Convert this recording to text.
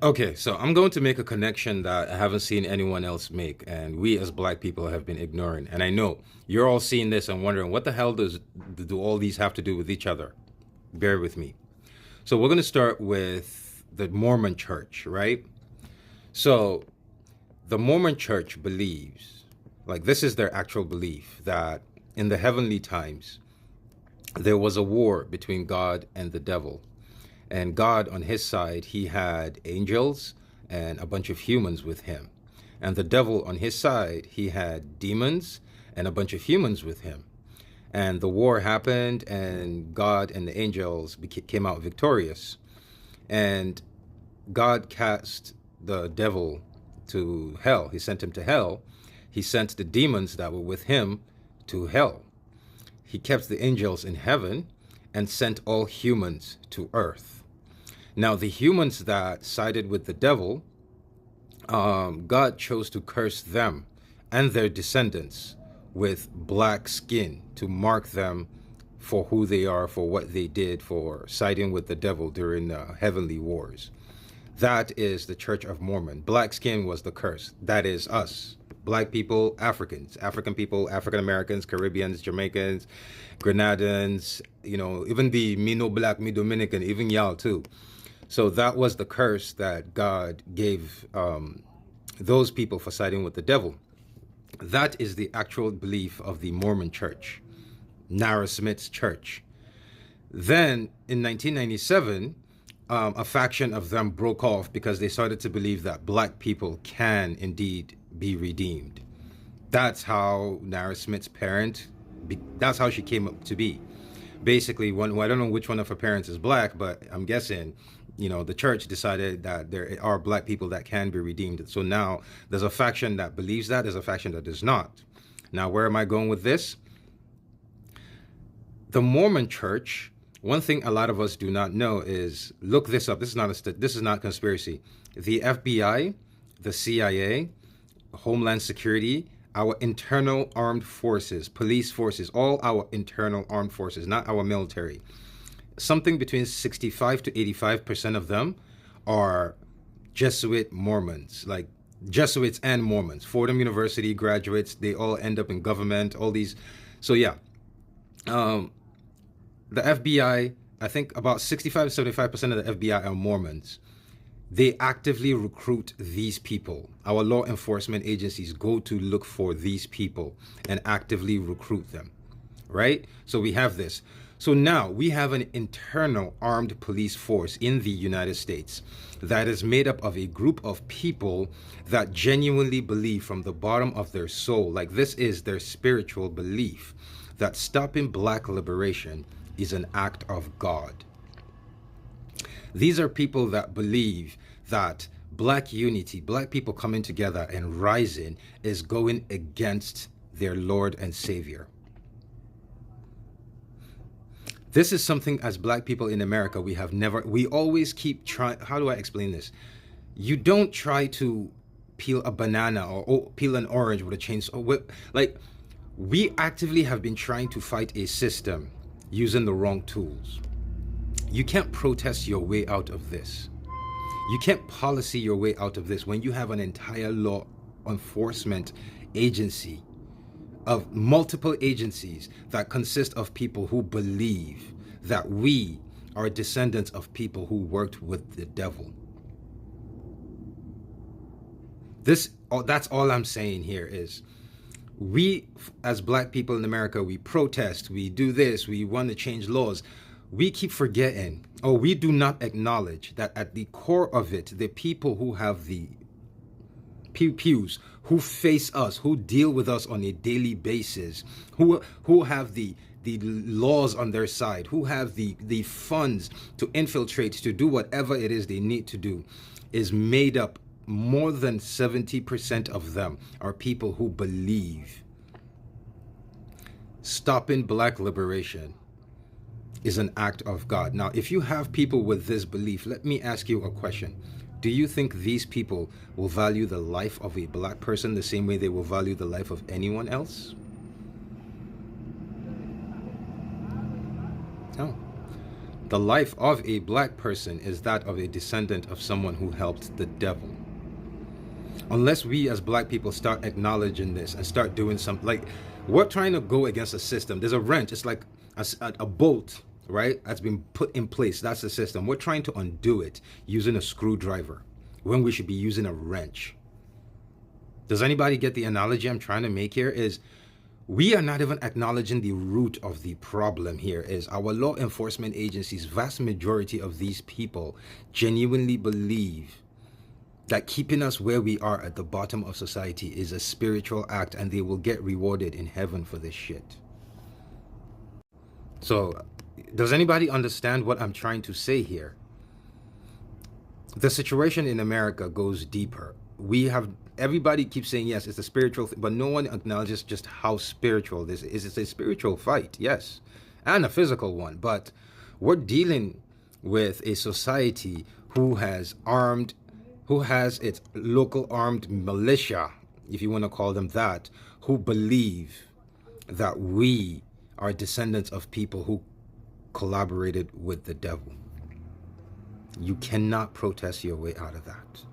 Okay, so I'm going to make a connection that I haven't seen anyone else make, and we as black people have been ignoring. And I know you're all seeing this and wondering what the hell do all these have to do with each other? Bear with me. So we're going to start with the Mormon Church, right? So the Mormon Church believes, like this is their actual belief, that in the heavenly times there was a war between God and the devil. And God, on his side, he had angels and a bunch of humans with him. And the devil, on his side, he had demons and a bunch of humans with him. And the war happened, and God and the angels came out victorious. And God cast the devil to hell. He sent him to hell. He sent the demons that were with him to hell. He kept the angels in heaven and sent all humans to earth. Now, the humans that sided with the devil, God chose to curse them and their descendants with black skin to mark them for who they are, for what they did, for siding with the devil during the heavenly wars. That is the Church of Mormon. Black skin was the curse. That is us. Black people, Africans, African people, African Americans, Caribbeans, Jamaicans, Grenadans, even the me no black, me Dominican, even y'all too. So that was the curse that God gave those people for siding with the devil. That is the actual belief of the Mormon Church, Nara Smith's church. Then in 1997, a faction of them broke off because they started to believe that black people can indeed be redeemed. That's how Nara Smith's that's how she came up to be. Basically, I don't know which one of her parents is black, but I'm guessing, the church decided that there are black people that can be redeemed. So now there's a faction that believes that, there's a faction that does not. Now, where am I going with this? The Mormon Church, one thing a lot of us do not know is, look this up. This is not conspiracy. The FBI, the CIA, Homeland Security, our internal armed forces, police forces, all our internal armed forces, not our military. Something between 65 to 85% of them are Jesuit Mormons, like Jesuits and Mormons. Fordham University graduates, they all end up in government, all these. So yeah, the FBI, I think about 65 to 75% of the FBI are Mormons. They actively recruit these people. Our law enforcement agencies go to look for these people and actively recruit them, right? So we have this. So now we have an internal armed police force in the United States that is made up of a group of people that genuinely believe from the bottom of their soul, like this is their spiritual belief, that stopping black liberation is an act of God. These are people that believe that black unity, black people coming together and rising, is going against their Lord and Savior. This is something as black people in America we always keep trying. How do I explain this? You don't try to peel a banana or peel an orange with a chainsaw. Like, we actively have been trying to fight a system using the wrong tools. You can't protest your way out of this. You can't policy your way out of this when you have an entire law enforcement agency of multiple agencies that consist of people who believe that we are descendants of people who worked with the devil. That's all I'm saying here is, we as black people in America, we protest, we do this, we want to change laws. We keep forgetting, or we do not acknowledge that at the core of it, the people who have the pews, who face us, who deal with us on a daily basis, who have the laws on their side, who have the funds to infiltrate, to do whatever it is they need to do, is made up, more than 70% of them are people who believe stopping black liberation is an act of God. Now, if you have people with this belief, let me ask you a question. Do you think these people will value the life of a black person the same way they will value the life of anyone else? No. The life of a black person is that of a descendant of someone who helped the devil. Unless we as black people start acknowledging this and start doing something, like, we're trying to go against a system. There's a wrench. It's like a bolt, right? That's been put in place. That's the system. We're trying to undo it using a screwdriver when we should be using a wrench. Does anybody get the analogy I'm trying to make here? Is we are not even acknowledging the root of the problem here. Is our law enforcement agencies, vast majority of these people genuinely believe that keeping us where we are at the bottom of society is a spiritual act, and they will get rewarded in heaven for this shit. So, does anybody understand what I'm trying to say here? The situation in America goes deeper. Everybody keeps saying, yes, it's a spiritual thing, but no one acknowledges just how spiritual this is. It's a spiritual fight, yes, and a physical one, but we're dealing with a society who has its local armed militia, if you want to call them that, who believe that we are descendants of people who collaborated with the devil. You cannot protest your way out of that.